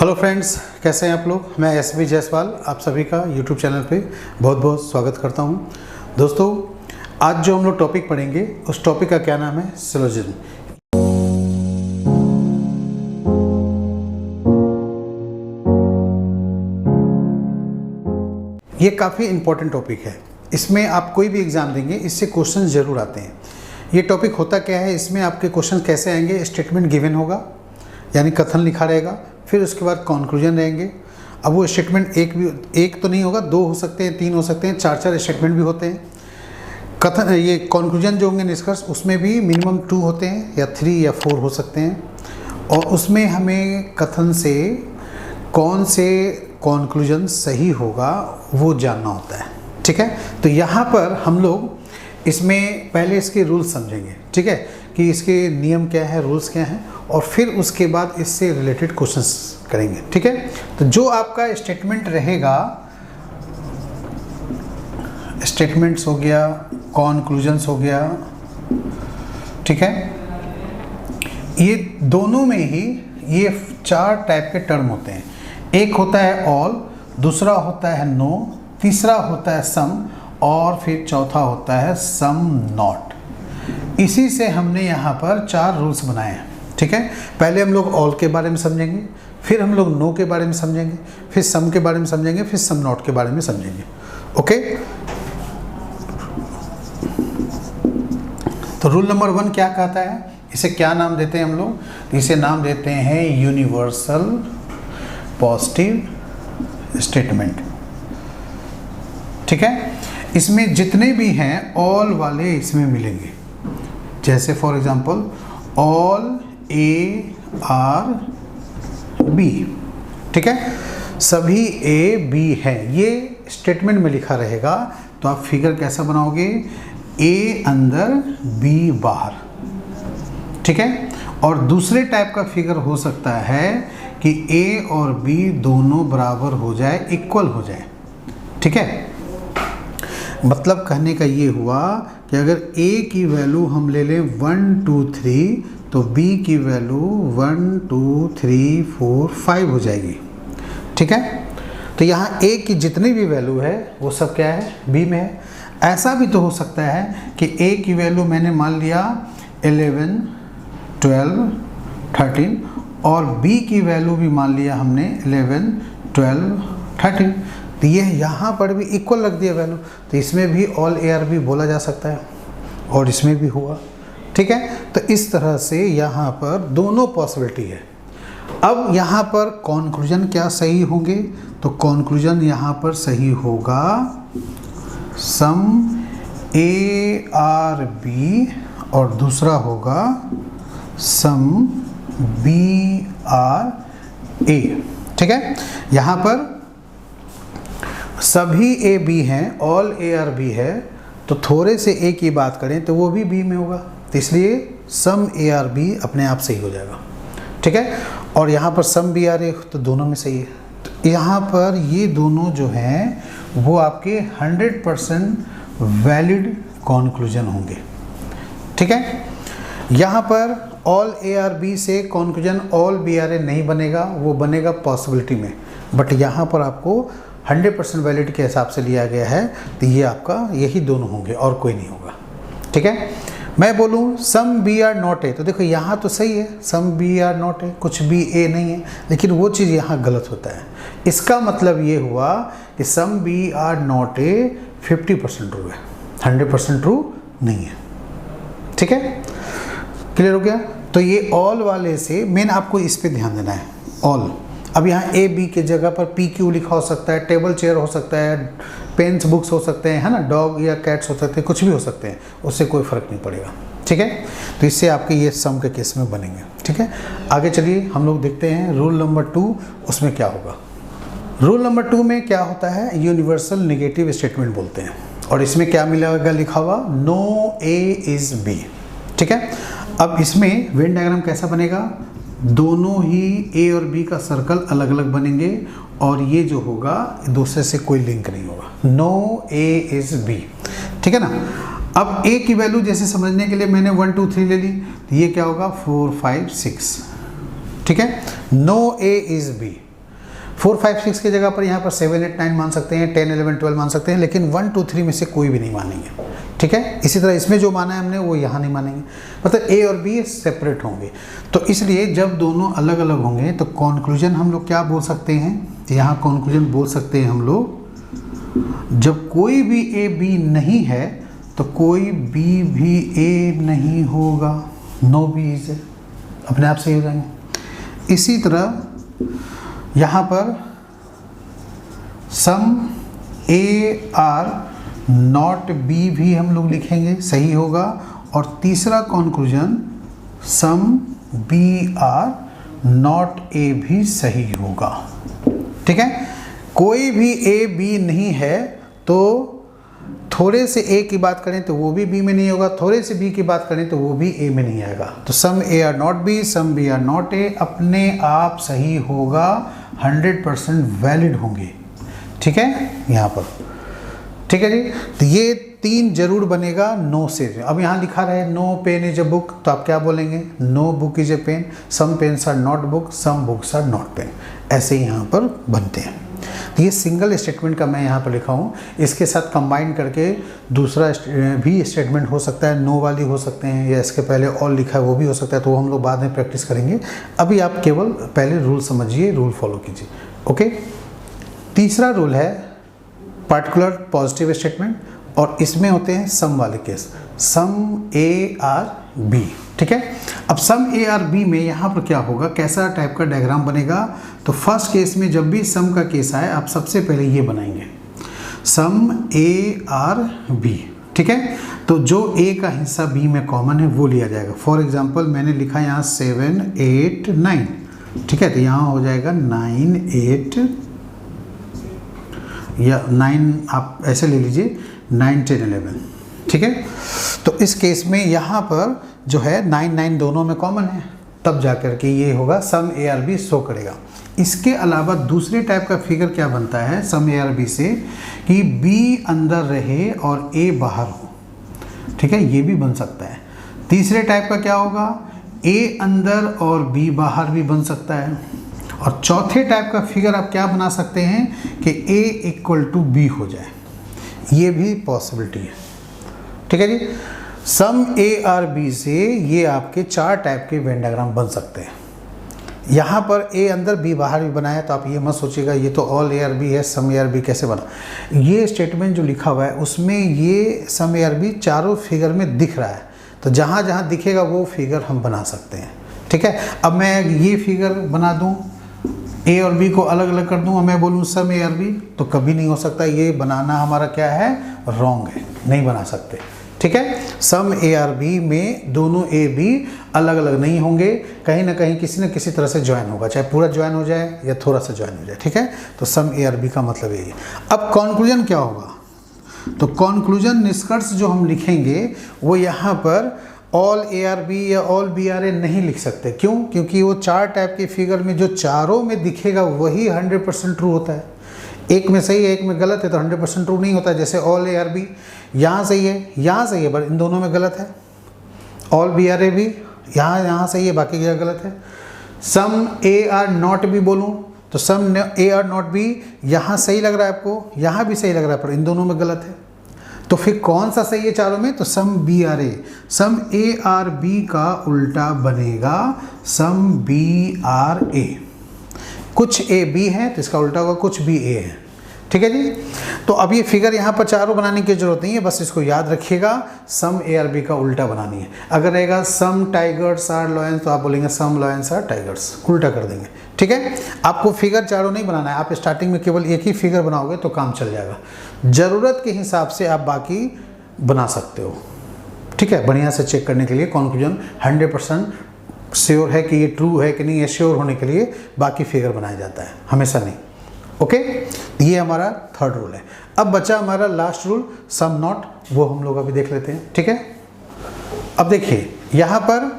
Hello friends, कैसे हैं आप लोग। मैं एसबी जायसवाल आप सभी का यूट्यूब चैनल पे बहुत बहुत स्वागत करता हूं। दोस्तों, आज जो हम लोग टॉपिक पढ़ेंगे उस टॉपिक का क्या नाम है, सिलोजिज्म। ये काफ़ी इम्पोर्टेंट टॉपिक है। इसमें आप कोई भी एग्ज़ाम देंगे इससे क्वेश्चन ज़रूर आते हैं। ये टॉपिक होता क्या है, इसमें आपके क्वेश्चन कैसे आएंगे। स्टेटमेंट गिवन होगा यानी कथन लिखा रहेगा, फिर उसके बाद कंक्लूजन रहेंगे। अब वो स्टेटमेंट एक तो नहीं होगा, दो हो सकते हैं, तीन हो सकते हैं, चार स्टेटमेंट भी होते हैं। कथन ये कंक्लूजन जो होंगे, निष्कर्ष, उसमें भी मिनिमम 2 होते हैं या 3 या 4 हो सकते हैं। और उसमें हमें कथन से कौन से कंक्लूजन सही होगा वो जानना होता है। ठीक है, तो यहाँ पर हम लोग इसमें पहले इसके रूल्स समझेंगे। ठीक है, कि इसके नियम क्या है, रूल्स क्या हैं, और फिर उसके बाद इससे रिलेटेड क्वेश्चंस करेंगे। ठीक है, तो जो आपका स्टेटमेंट रहेगा, स्टेटमेंट्स हो गया, कंक्लूजन्स हो गया, ठीक है, ये दोनों में ही ये 4 टाइप के टर्म होते हैं। एक होता है ऑल, दूसरा होता है नो, तीसरा होता है सम, और फिर चौथा होता है सम नॉट। इसी से हमने यहाँ पर 4 रूल्स बनाए हैं। ठीक है, पहले हम लोग ऑल के बारे में समझेंगे, फिर हम लोग नो के बारे में समझेंगे, फिर सम के बारे में समझेंगे, फिर सम नॉट के बारे में समझेंगे। ओके, तो रूल नंबर 1 क्या कहता है, इसे क्या नाम देते हैं हम लोग, इसे नाम देते हैं यूनिवर्सल पॉजिटिव स्टेटमेंट। ठीक है, इसमें जितने भी हैं ऑल वाले इसमें मिलेंगे। जैसे for example all A are B. ठीक है, सभी ए बी है, ये स्टेटमेंट में लिखा रहेगा। तो आप फिगर कैसा बनाओगे, ए अंदर बी बाहर। ठीक है, और दूसरे टाइप का फिगर हो सकता है कि ए और बी दोनों बराबर हो जाए, इक्वल हो जाए। ठीक है, मतलब कहने का ये हुआ कि अगर a की वैल्यू हम ले लें 1 2 3 तो b की वैल्यू 1 2 3 4 5 हो जाएगी। ठीक है, तो यहाँ a की जितनी भी वैल्यू है वो सब क्या है, b में है। ऐसा भी तो हो सकता है कि a की वैल्यू मैंने मान लिया 11 12 13 और b की वैल्यू भी मान लिया हमने 11 12 13, तो ये यहाँ पर भी इक्वल रख दिया वैल्यू, तो इसमें भी ऑल ए आर बी बोला जा सकता है और इसमें भी हुआ। ठीक है, तो इस तरह से यहाँ पर दोनों पॉसिबिलिटी है। अब यहाँ पर कंक्लूजन क्या सही होंगे, तो कंक्लूजन यहाँ पर सही होगा सम ए आर बी और दूसरा होगा सम बी आर ए। ठीक है, यहाँ पर सभी ए बी हैं, ऑल ए आर बी है, तो थोड़े से ए की बात करें तो वो भी बी में होगा, तो इसलिए सम ए आर बी अपने आप सही हो जाएगा। ठीक है, और यहाँ पर सम बी आर ए तो दोनों में सही है। तो यहाँ पर ये दोनों जो हैं वो आपके 100% वैलिड कंक्लूजन होंगे। ठीक है, यहाँ पर ऑल ए आर बी से कंक्लूजन ऑल बी आर ए नहीं बनेगा, वो बनेगा पॉसिबिलिटी में, बट यहाँ पर आपको 100% वैलिड के हिसाब से लिया गया है, तो ये आपका यही दोनों होंगे और कोई नहीं होगा। ठीक है, मैं बोलूँ some B are not A, तो देखो यहाँ तो सही है, some B are not A, कुछ भी ए नहीं है, लेकिन वो चीज़ यहाँ गलत होता है। इसका मतलब ये हुआ कि some B are not A 50% true है, 100% ट्रू नहीं है। ठीक है, क्लियर हो गया। तो ये ऑल वाले से मेन आपको इस पर ध्यान देना है, ऑल। अब यहाँ ए बी के जगह पर पी क्यू लिखा हो सकता है, टेबल चेयर हो सकता है, पेन्स बुक्स हो सकते हैं, है ना, डॉग या कैट्स हो सकते हैं, कुछ भी हो सकते हैं, उससे कोई फ़र्क नहीं पड़ेगा। ठीक है, तो इससे आपके ये सम के केस में बनेंगे। ठीक है, आगे चलिए हम लोग देखते हैं रूल नंबर 2, उसमें क्या होगा। रूल नंबर 2 में क्या होता है, यूनिवर्सल नेगेटिव स्टेटमेंट बोलते हैं, और इसमें क्या मिलेगा, लिखा हुआ नो ए इज़ बी। ठीक है, अब इसमें वेन डायग्राम कैसा बनेगा, दोनों ही ए और बी का सर्कल अलग अलग बनेंगे, और ये जो होगा दूसरे से कोई लिंक नहीं होगा, नो ए इज़ बी। ठीक है ना। अब ए की वैल्यू जैसे समझने के लिए मैंने 1 2 3 ले ली, तो ये क्या होगा 4 5 6। ठीक है, नो ए इज़ बी, 4 5 6 की जगह पर यहाँ पर 7 8 9 मान सकते हैं, 10 11 12 मान सकते हैं, लेकिन 1 2 3 में से कोई भी नहीं मानेंगे। ठीक है, इसी तरह इसमें जो माना है हमने वो यहाँ नहीं मानेंगे, मतलब ए और बी सेपरेट होंगे। तो इसलिए जब दोनों अलग अलग होंगे तो कॉन्क्लूजन हम लोग क्या बोल सकते हैं, यहाँ कॉन्क्लूजन बोल सकते हैं हम लोग, जब कोई भी ए बी नहीं है तो कोई बी भी ए नहीं होगा, नो बी इज ए, अपने आप सही हो जाएंगे। इसी तरह यहाँ पर some A are not B भी हम लोग लिखेंगे, सही होगा। और तीसरा conclusion some B are not A भी सही होगा। ठीक है, कोई भी ए बी नहीं है तो थोड़े से ए की बात करें तो वो भी बी में नहीं होगा, थोड़े से बी की बात करें तो वो भी ए में नहीं आएगा। तो some A are not B, some B are not A अपने आप सही होगा, 100% वैलिड होंगे। ठीक है यहाँ पर, ठीक है जी। तो ये 3 जरूर बनेगा नो से। अब यहाँ लिखा रहे no pen is a book, तो आप क्या बोलेंगे, no book is a pen, some pens are not book, some books are not pen, ऐसे ही यहाँ पर बनते हैं। तो ये सिंगल स्टेटमेंट का मैं यहाँ पर लिखा हूँ, इसके साथ कंबाइन करके दूसरा भी स्टेटमेंट हो सकता है, नो वाली हो सकते हैं, या इसके पहले ऑल लिखा है वो भी हो सकता है, तो वो हम लोग बाद में प्रैक्टिस करेंगे। अभी आप केवल पहले रूल समझिए, रूल फॉलो कीजिए। ओके, तीसरा रूल है पार्टिकुलर पॉजिटिव स्टेटमेंट, और इसमें होते हैं सम वाले case, some A are B. ठीक है, अब सम ए आर बी में यहाँ पर क्या होगा, कैसा टाइप का डायग्राम बनेगा। तो फर्स्ट केस में जब भी सम का केस आए आप सबसे पहले ये बनाएंगे, सम ए आर बी। ठीक है, तो जो ए का हिस्सा बी में कॉमन है वो लिया जाएगा। फॉर एग्जांपल मैंने लिखा यहाँ 7 8 9, ठीक है, तो यहाँ हो जाएगा 9 8 या 9, आप ऐसे ले लीजिए 9 10 11। ठीक है, तो इस केस में यहाँ पर जो है 9 9 दोनों में कॉमन है, तब जाकर के ये होगा सम ए आर बी शो करेगा। इसके अलावा दूसरे टाइप का फिगर क्या बनता है सम ए आर बी से, कि बी अंदर रहे और ए बाहर हो। ठीक है, ये भी बन सकता है। तीसरे टाइप का क्या होगा, ए अंदर और बी बाहर भी बन सकता है। और चौथे टाइप का फिगर आप क्या बना सकते हैं कि ए इक्वल टू बी हो जाए, ये भी पॉसिबिलिटी है। ठीक है जी, सम ए आर बी से ये आपके 4 टाइप के वेन डायग्राम बन सकते हैं। यहाँ पर ए अंदर बी बाहर भी बनाया, तो आप ये मत सोचिएगा ये तो ऑल ए आर बी है, सम ए आर बी कैसे बना। ये स्टेटमेंट जो लिखा हुआ है उसमें ये सम ए आर बी चारों फिगर में दिख रहा है, तो जहाँ जहाँ दिखेगा वो फिगर हम बना सकते हैं। ठीक है, अब मैं ये फिगर बना दूँ, ए और बी को अलग अलग कर दूँ और मैं बोलूँ सम ए आर बी, तो कभी नहीं हो सकता। ये बनाना हमारा क्या है, रॉन्ग है, नहीं बना सकते। ठीक है, सम ए आर बी में दोनों ए बी अलग अलग नहीं होंगे, कहीं ना कहीं किसी न किसी तरह से ज्वाइन होगा, चाहे पूरा ज्वाइन हो जाए या थोड़ा सा ज्वाइन हो जाए। ठीक है, तो सम ए आर बी का मतलब यही है। अब कॉन्क्लूजन क्या होगा, तो कॉन्क्लूजन निष्कर्ष जो हम लिखेंगे वो यहाँ पर ऑल ए आर बी या ऑल बी आर ए नहीं लिख सकते। क्यों, क्योंकि वो 4 टाइप के फिगर में जो चारों में दिखेगा वही 100% ट्रू होता है। एक में सही है एक में गलत है तो 100% ट्रू नहीं होता है। जैसे ऑल ए आर बी यहाँ सही है यहाँ सही है, पर इन दोनों में गलत है। ऑल बी आर ए भी यहाँ सही है बाकी जगह गलत है। सम ए आर नॉट बी बोलूँ तो some A are not B यहाँ सही लग रहा है आपको, यहाँ भी सही लग रहा है, पर इन दोनों में गलत है। तो फिर कौन सा सही है चारों में, तो some B are A. Some A are B का उल्टा बनेगा सम बी आर ए। कुछ ए बी है तो इसका उल्टा होगा कुछ बी ए है। ठीक है जी, तो अब ये फिगर यहाँ पर चारों बनाने की जरूरत नहीं है, बस इसको याद रखिएगा, सम ए आर बी का उल्टा बनानी है। अगर रहेगा सम टाइगर्स आर लॉयंस तो आप बोलेंगे सम लॉयंस आर टाइगर्स, उल्टा कर देंगे। ठीक है, आपको फिगर चारों नहीं बनाना है, आप स्टार्टिंग में केवल एक ही फिगर बनाओगे तो काम चल जाएगा। ज़रूरत के हिसाब से आप बाकी बना सकते हो। ठीक है, बढ़िया से चेक करने के लिए कॉन्क्लूजन 100% श्योर है कि ये ट्रू है कि नहीं, ये श्योर होने के लिए बाकी फिगर बनाया जाता है, हमेशा नहीं। ओके, ये हमारा थर्ड रूल है। अब बचा हमारा लास्ट रूल सम नॉट, वो हम लोग अभी देख लेते हैं। ठीक है, अब देखिए यहाँ पर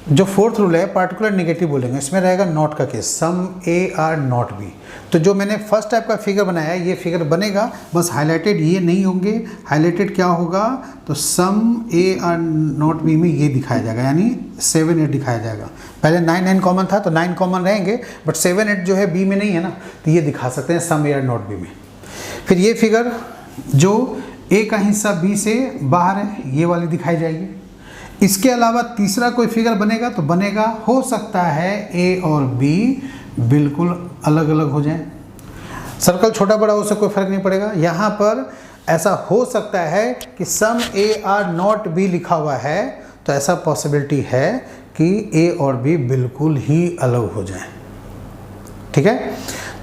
जो फोर्थ रूल है पार्टिकुलर नेगेटिव बोलेंगे, इसमें रहेगा नॉट का case, some A are not B. तो जो मैंने फर्स्ट टाइप का फिगर बनाया है ये फिगर बनेगा, बस हाईलाइटेड ये नहीं होंगे। हाईलाइटेड क्या होगा, तो some A are not B में ये दिखाया जाएगा, यानी 7 8 दिखाया जाएगा। पहले 9 9 कॉमन था तो 9 कॉमन रहेंगे, बट 7 8 जो है बी में नहीं है ना, तो ये दिखा सकते हैं सम ए आर नॉट बी में। फिर ये फिगर जो ए का हिस्सा बी से बाहर है ये वाली दिखाई जाएगी। इसके अलावा तीसरा कोई फिगर बनेगा तो बनेगा, हो सकता है ए और बी बिल्कुल अलग अलग हो जाएं। सर्कल छोटा बड़ा उससे कोई फर्क नहीं पड़ेगा। यहाँ पर ऐसा हो सकता है कि सम ए आर नॉट बी लिखा हुआ है, तो ऐसा पॉसिबिलिटी है कि ए और बी बिल्कुल ही अलग हो जाएं। ठीक है,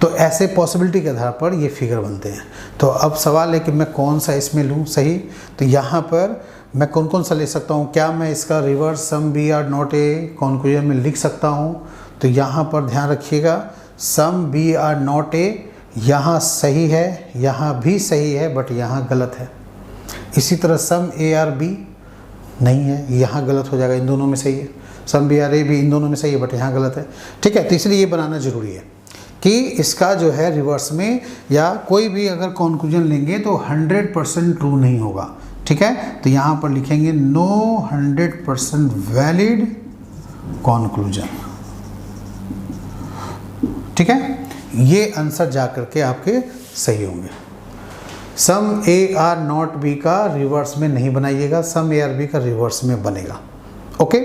तो ऐसे पॉसिबिलिटी के आधार पर ये फिगर बनते हैं। तो अब सवाल है कि मैं कौन सा इसमें लूँ सही। तो यहाँ पर मैं कौन कौन सा ले सकता हूँ, क्या मैं इसका reverse some B are not A conclusion में लिख सकता हूँ। तो यहाँ पर ध्यान रखिएगा, some B are not A यहाँ सही है, यहाँ भी सही है, बट यहाँ गलत है। इसी तरह सम ए आर बी नहीं है, यहाँ गलत हो जाएगा, इन दोनों में सही है। सम बी आर ए भी इन दोनों में सही है, बट यहाँ गलत है। ठीक है, तो इसलिए ये बनाना ज़रूरी है कि इसका जो है रिवर्स में या कोई भी अगर कॉन्क्लूजन लेंगे तो 100% ट्रू नहीं होगा। ठीक है, तो यहाँ पर लिखेंगे नो 100% वैलिड कॉन्क्लूजन। ठीक है, ये आंसर जा करके आपके सही होंगे। सम ए आर नॉट बी का रिवर्स में नहीं बनाइएगा, सम ए आर बी का रिवर्स में बनेगा। ओके,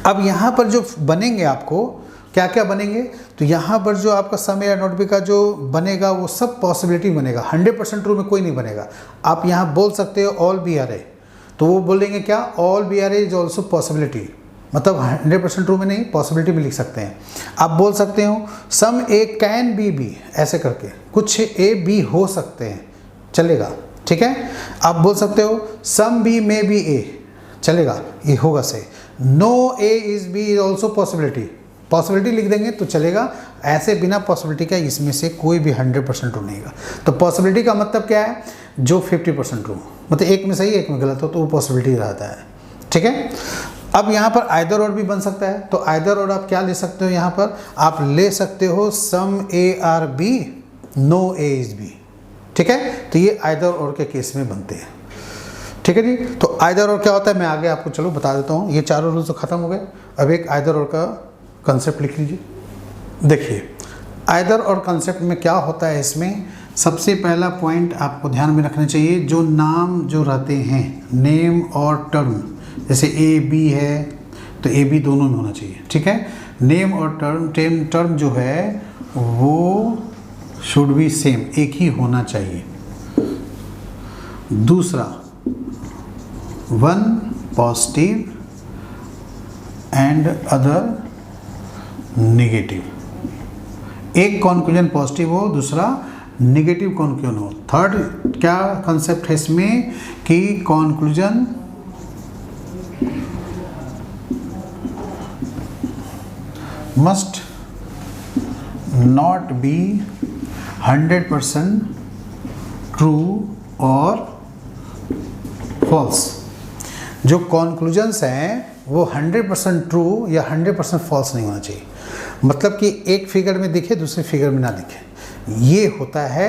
अब यहाँ पर जो बनेंगे आपको क्या क्या बनेंगे, तो यहाँ पर जो आपका सम ए आर नॉट बी का जो बनेगा वो सब पॉसिबिलिटी बनेगा, 100% ट्रू में कोई नहीं बनेगा। आप यहाँ बोल सकते हो ऑल बी आर ए, तो वो बोलेंगे क्या, all B are A is also possibility, मतलब 100% ट्रू में नहीं, पॉसिबिलिटी में लिख सकते हैं। आप बोल सकते हो some A can be B, ऐसे करके कुछ ए बी हो सकते हैं, चलेगा। ठीक है, आप बोल सकते हो सम बी मे बी ए, चलेगा, ये होगा सही। No A is B is also possibility, possibility लिख देंगे तो चलेगा। ऐसे बिना पॉसिबिलिटी का इसमें से कोई भी 100% ट्रू नहीं है। तो पॉसिबिलिटी का मतलब क्या है, जो 50% ट्रू, मतलब एक में सही एक में गलत हो तो वो पॉसिबिलिटी रहता है। ठीक है, अब यहाँ पर आइदर और भी बन सकता है, तो आइदर और आप क्या ले सकते हो, यहाँ पर आप ले सकते हो some A are B no A is B. ठीक है, तो ये आइदर और के केस में बनते हैं। ठीक है जी, तो आइदर और क्या होता है मैं आगे आपको चलो बता देता हूँ। ये चारों रूल्स तो खत्म हो गए, अब एक आइदर और का कंसेप्ट लिख लीजिए। देखिए आइदर और कंसेप्ट में क्या होता है, इसमें सबसे पहला पॉइंट आपको ध्यान में रखना चाहिए, जो नाम जो रहते हैं, नेम और टर्म, जैसे ए बी है तो ए बी दोनों में होना चाहिए। ठीक है, नेम और टर्म जो है वो शुड बी सेम, एक ही होना चाहिए। दूसरा, one positive and other negative, एक कॉन्क्लूजन पॉजिटिव हो, दूसरा नेगेटिव कॉन्क्लूजन हो। थर्ड क्या कंसेप्ट है इसमें कि conclusion must not be 100% true और फॉल्स। जो कॉन्क्लूजन्स हैं वो 100% ट्रू या 100% फॉल्स नहीं होना चाहिए, मतलब कि एक फिगर में दिखे दूसरे फिगर में ना दिखे, ये होता है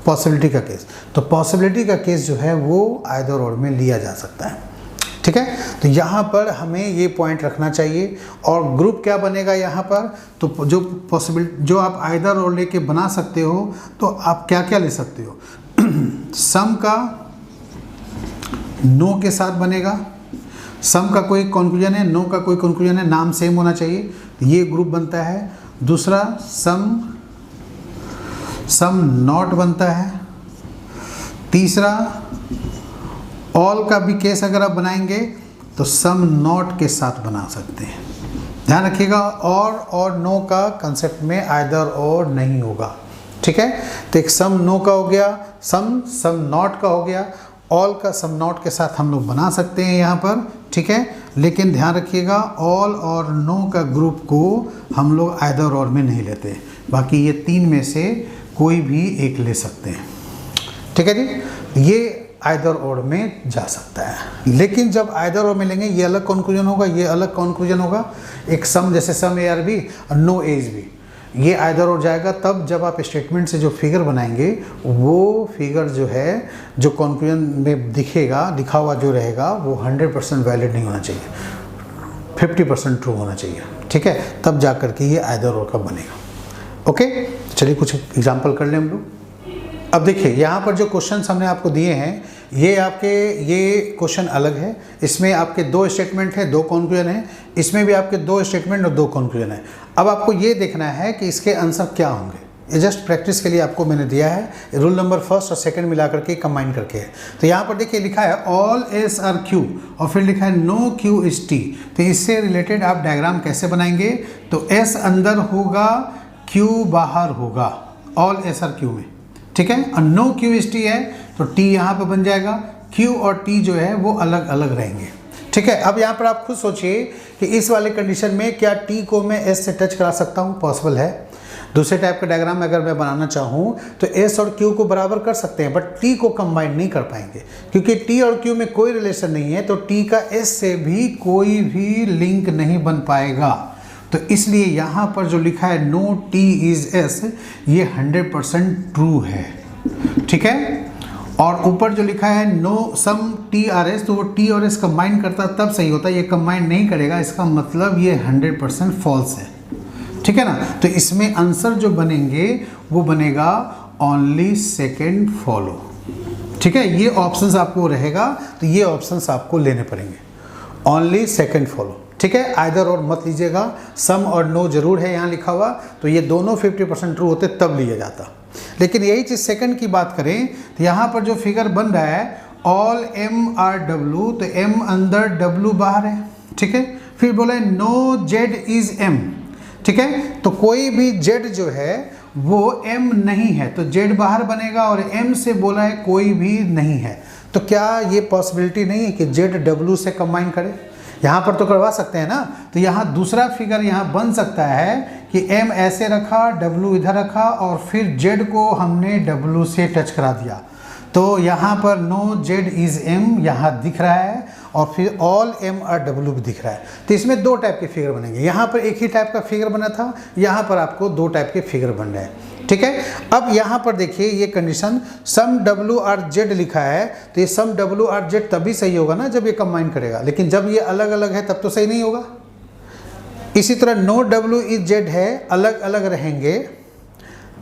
पॉसिबिलिटी का केस। तो पॉसिबिलिटी का केस जो है वो आइदर और में लिया जा सकता है। ठीक है, तो यहाँ पर हमें ये पॉइंट रखना चाहिए। और ग्रुप क्या बनेगा यहाँ पर, तो जो पॉसिबिलिटी जो आप आइदर और लेके बना सकते हो, तो आप क्या क्या ले सकते हो, सम का नो के साथ बनेगा, सम का कोई कंक्लूजन है, नो का कोई कंक्लूजन है, नाम सेम होना चाहिए, ये ग्रुप बनता है। दूसरा सम नॉट बनता है। तीसरा ऑल का भी केस अगर आप बनाएंगे तो सम नॉट के साथ बना सकते हैं। ध्यान रखिएगा, और नो का कंसेप्ट में आइदर और नहीं होगा। ठीक है, तो एक सम नो का हो गया, सम नॉट का हो गया, ऑल का सम नॉट के साथ हम लोग बना सकते हैं यहाँ पर। ठीक है, लेकिन ध्यान रखिएगा ऑल और नो का ग्रुप को हम लोग आइदर और में नहीं लेते, बाकी ये तीन में से कोई भी एक ले सकते हैं। ठीक है जी, ये आइदर और में जा सकता है। लेकिन जब आइदर और में लेंगे ये अलग कंक्लूजन होगा, ये अलग कंक्लूजन होगा। एक सम जैसे सम ए आर बी और नो एज बी, ये आइदर और जाएगा तब जब आप स्टेटमेंट से जो फिगर बनाएंगे वो फिगर जो है जो कंक्लूजन में दिखेगा, लिखा हुआ जो रहेगा वो 100% वैलिड नहीं होना चाहिए, 50% ट्रू होना चाहिए। ठीक है, तब जा कर के ये आइदर और का बनेगा। ओके, चलिए कुछ एग्जांपल कर लें हम लोग। अब देखिए यहाँ पर जो क्वेश्चंस हमने आपको दिए हैं ये आपके ये क्वेश्चन अलग है। इसमें आपके 2 स्टेटमेंट है, 2 कंक्लूजन है। इसमें भी आपके 2 स्टेटमेंट और 2 कंक्लूजन है। अब आपको ये देखना है कि इसके आंसर क्या होंगे। ये जस्ट प्रैक्टिस के लिए आपको मैंने दिया है, रूल नंबर फर्स्ट और सेकंड मिला करके कंबाइन करके है। तो यहाँ पर देखिए लिखा है ऑल एस आर क्यू और फिर लिखा है नो क्यू इज टी। तो इससे रिलेटेड आप डायग्राम कैसे बनाएंगे? तो एस अंदर होगा, क्यू बाहर होगा, ऑल एस आर क्यू में। ठीक है, और नो क्यू इज टी है तो टी यहाँ पे बन जाएगा, क्यू और टी जो है वो अलग अलग रहेंगे। ठीक है, अब यहाँ पर आप खुद सोचिए कि इस वाले कंडीशन में क्या टी को मैं एस से टच करा सकता हूँ? पॉसिबल है। दूसरे टाइप का डायग्राम अगर मैं बनाना चाहूँ तो एस और क्यू को बराबर कर सकते हैं, बट टी को कंबाइन नहीं कर पाएंगे क्योंकि टी और क्यू में कोई रिलेशन नहीं है। तो टी का एस से भी कोई भी लिंक नहीं बन पाएगा। तो इसलिए यहाँ पर जो लिखा है नो टी इज एस, ये 100% ट्रू है। ठीक है, और ऊपर जो लिखा है no some T are S, तो वो टी और एस कंबाइन करता तब सही होता है, ये कंबाइन नहीं करेगा, इसका मतलब ये 100% फॉल्स है। ठीक है ना, तो इसमें आंसर जो बनेंगे वो बनेगा ओनली सेकेंड फॉलो। ठीक है, ये ऑप्शंस आपको रहेगा तो ये ऑप्शंस आपको लेने पड़ेंगे, ओनली सेकेंड फॉलो। ठीक है, आइदर और मत लीजिएगा, सम और नो जरूर है यहाँ लिखा हुआ, तो ये दोनों 50% ट्रू होते तब लिया जाता। लेकिन यही चीज़ सेकंड की बात करें तो यहाँ पर जो फिगर बन रहा है ऑल एम आर डब्ल्यू, तो एम अंदर डब्ल्यू बाहर है। ठीक है, फिर बोले नो जेड इज एम। ठीक है, तो कोई भी जेड जो है वो एम नहीं है, तो जेड बाहर बनेगा और एम से बोला है कोई भी नहीं है। तो क्या ये पॉसिबिलिटी नहीं है कि जेड डब्ल्यू से कंबाइन करे? यहाँ पर तो करवा सकते हैं ना। तो यहाँ दूसरा फिगर यहाँ बन सकता है कि एम ऐसे रखा, डब्ल्यू इधर रखा और फिर जेड को हमने डब्ल्यू से टच करा दिया। तो यहाँ पर नो जेड इज एम यहाँ दिख रहा है और फिर ऑल एम और डब्ल्यू भी दिख रहा है। तो इसमें 2 टाइप के फिगर बनेंगे। यहाँ पर एक ही टाइप का फिगर बना था, यहाँ पर आपको 2 टाइप के फिगर बन रहे हैं। ठीक है, अब यहाँ पर देखिए ये condition some W are Z लिखा है, तो ये सम डब्ल्यू आर जेड तभी सही होगा ना जब ये कंबाइन करेगा, लेकिन जब ये अलग अलग है तब तो सही नहीं होगा। इसी तरह नो डब्ल्यू इज जेड है, अलग अलग रहेंगे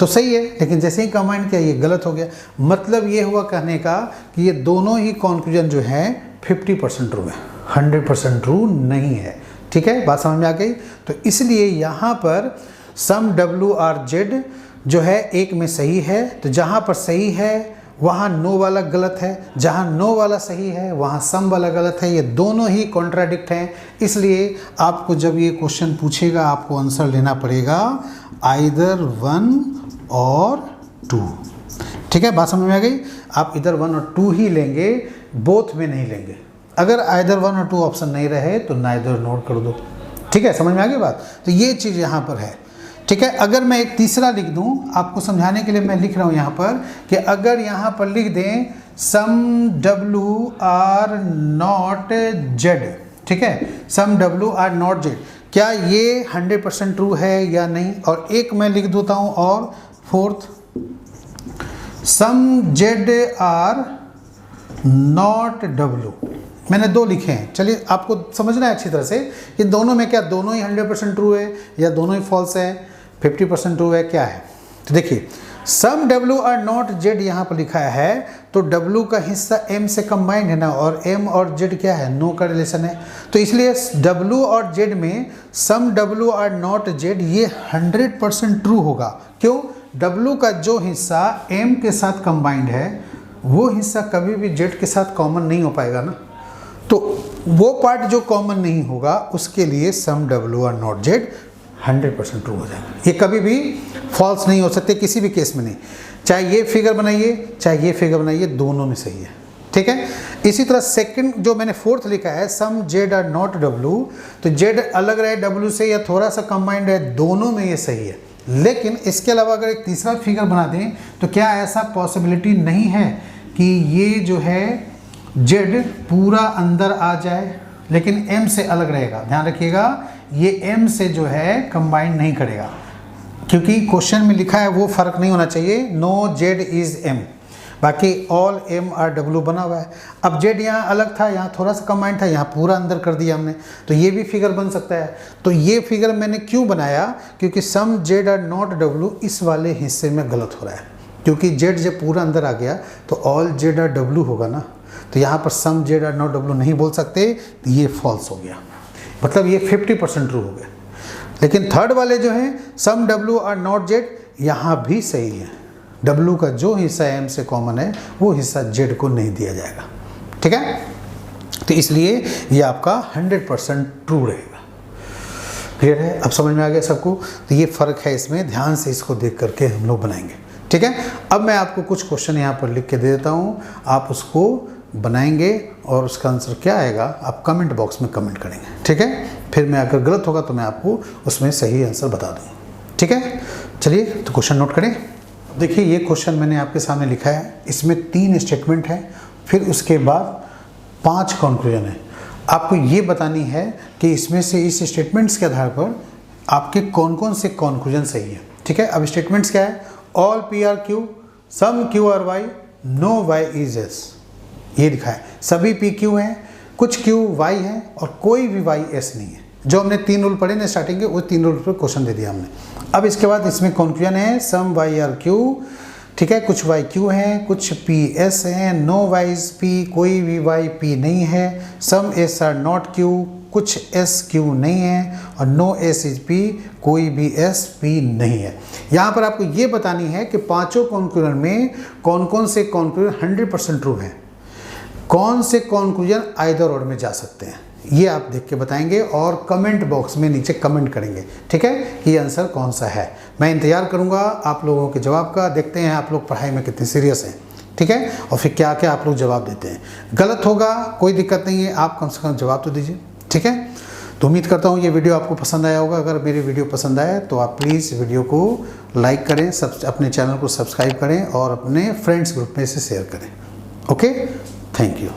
तो सही है, लेकिन जैसे ही कंबाइन किया ये गलत हो गया। मतलब ये हुआ कहने का कि ये दोनों ही कंक्लूजन जो है 50% ट्रू है, 100% ट्रू नहीं है। ठीक है, बात समझ में आ गई? तो इसलिए यहाँ पर सम डब्ल्यू आर जेड जो है एक में सही है, तो जहाँ पर सही है वहाँ नो वाला गलत है, जहाँ नो वाला सही है वहाँ सम वाला गलत है। ये दोनों ही कॉन्ट्राडिक्ट हैं। इसलिए आपको जब ये क्वेश्चन पूछेगा आपको आंसर लेना पड़ेगा आइदर 1 और 2। ठीक है, बात समझ में आ गई? आप इधर 1 और 2 ही लेंगे, बोथ में नहीं लेंगे। अगर आइदर 1 और 2 ऑप्शन नहीं रहे तो नाइदर नोट कर दो। ठीक है, समझ में आ गई बात? तो ये चीज़ यहाँ पर है। ठीक है, अगर मैं एक तीसरा लिख दूं आपको समझाने के लिए, मैं लिख रहा हूं यहाँ पर कि अगर यहाँ पर लिख दें सम डब्ल्यू आर नॉट जेड। ठीक है, सम डब्ल्यू आर नॉट जेड, क्या ये 100% ट्रू है या नहीं? और एक मैं लिख देता हूँ और fourth some Z are not W. मैंने 2 लिखे हैं। चलिए आपको समझना है अच्छी तरह से कि दोनों में क्या दोनों ही 100% ट्रू है या दोनों ही फॉल्स है, 50% ट्रू है, क्या है? तो देखिए सम डब्ल्यू आर नॉट जेड यहाँ पर लिखा है, तो डब्ल्यू का हिस्सा एम से कंबाइंड है ना, और एम और जेड क्या है? नो का रिलेशन है। तो इसलिए डब्ल्यू और जेड में सम डब्ल्यू आर नॉट जेड ये 100% ट्रू होगा। क्यों? डब्ल्यू का जो हिस्सा एम के साथ कंबाइंड है वो हिस्सा कभी भी जेड के साथ कॉमन नहीं हो पाएगा ना। तो वो पार्ट जो कॉमन नहीं होगा उसके लिए some W are not Z 100% true हो जाएगा। ये कभी भी फॉल्स नहीं हो सकते किसी भी केस में नहीं। चाहे ये फिगर बनाइए चाहे ये फिगर बनाइए, दोनों में सही है। ठीक है, इसी तरह सेकंड जो मैंने फोर्थ लिखा है सम जेड आर नॉट डब्ल्यू, तो जेड अलग रहे डब्ल्यू से या थोड़ा सा कंबाइंड है, दोनों में ये सही है। लेकिन इसके अलावा अगर एक तीसरा फिगर बना दें तो क्या ऐसा पॉसिबिलिटी नहीं है कि ये जो है Z पूरा अंदर आ जाए, लेकिन M से अलग रहेगा। ध्यान रखिएगा, ये M से जो है कंबाइन नहीं करेगा, क्योंकि क्वेश्चन में लिखा है वो फर्क नहीं होना चाहिए। नो Z इज M, बाकी ऑल M R W बना हुआ है। अब Z यहाँ अलग था, यहाँ थोड़ा सा कंबाइन था, यहाँ पूरा अंदर कर दिया हमने, तो ये भी फिगर बन सकता है। तो ये फिगर मैंने क्यों बनाया, क्योंकि सम Z आर नॉट W इस वाले हिस्से में गलत हो रहा है, क्योंकि Z जब पूरा अंदर आ गया तो ऑल Z आर W होगा ना, तो यहाँ पर सम Z आर नॉट W नहीं बोल सकते, तो ये फॉल्स हो गया, मतलब ये 50% ट्रू हो गया। लेकिन थर्ड वाले जो हैं सम W आर नॉट Z, यहाँ भी सही है। W का जो हिस्सा M से कॉमन है वो हिस्सा Z को नहीं दिया जाएगा, ठीक है। तो इसलिए ये आपका 100% ट्रू रहेगा। क्लियर है, अब समझ में आ गया सबको। तो ये फ़र्क है इसमें, ध्यान से इसको देख करके हम लोग बनाएंगे, ठीक है। अब मैं आपको कुछ क्वेश्चन यहाँ पर लिख के दे देता हूँ, आप उसको बनाएंगे और उसका आंसर क्या आएगा आप कमेंट बॉक्स में कमेंट करेंगे, ठीक है। फिर मैं अगर गलत होगा तो मैं आपको उसमें सही आंसर बता दूँगा, ठीक है। चलिए तो क्वेश्चन नोट करें। देखिए ये क्वेश्चन मैंने आपके सामने लिखा है, इसमें 3 स्टेटमेंट है, फिर उसके बाद 5 कंक्लूजन है। आपको ये बतानी है कि इसमें से इस स्टेटमेंट्स के आधार पर आपके कौन कौन से कंक्लूजन सही है, ठीक है। अब स्टेटमेंट्स क्या है, all P are Q, some Q are Y, no Y is S, ये लिखा है। सभी P Q हैं, कुछ Q Y है और कोई भी Y S नहीं है। जो हमने 3 रूल पढ़े ना स्टार्टिंग के, वो 3 रूल पर क्वेश्चन दे दिया हमने। अब इसके बाद इसमें कंक्लूजन है सम Y आर Q, ठीक है, कुछ Y Q हैं, कुछ P S हैं, नो Y इज P, कोई भी Y P नहीं है, सम S आर नॉट Q, कुछ S Q नहीं है, और नो S इज P, कोई भी S P नहीं है। यहाँ पर आपको ये बतानी है कि पांचों कंक्लूजन में कौन कौन से कंक्लूजन 100% ट्रू हैं, कौन से कंक्लूजन आइदर और में जा सकते हैं, ये आप देख के बताएंगे और कमेंट बॉक्स में नीचे कमेंट करेंगे, ठीक है, कि ये आंसर कौन सा है। मैं इंतजार करूंगा आप लोगों के जवाब का, देखते हैं आप लोग पढ़ाई में कितने सीरियस हैं, ठीक है, और फिर क्या क्या आप लोग जवाब देते हैं। गलत होगा कोई दिक्कत नहीं है, आप कम से कम जवाब तो दीजिए, ठीक है। तो उम्मीद करता हूँ ये वीडियो आपको पसंद आया होगा। अगर मेरी वीडियो पसंद आए तो आप प्लीज़ वीडियो को लाइक करें, अपने चैनल को सब्सक्राइब करें और अपने फ्रेंड्स ग्रुप में इसे शेयर करें। Okay, thank you.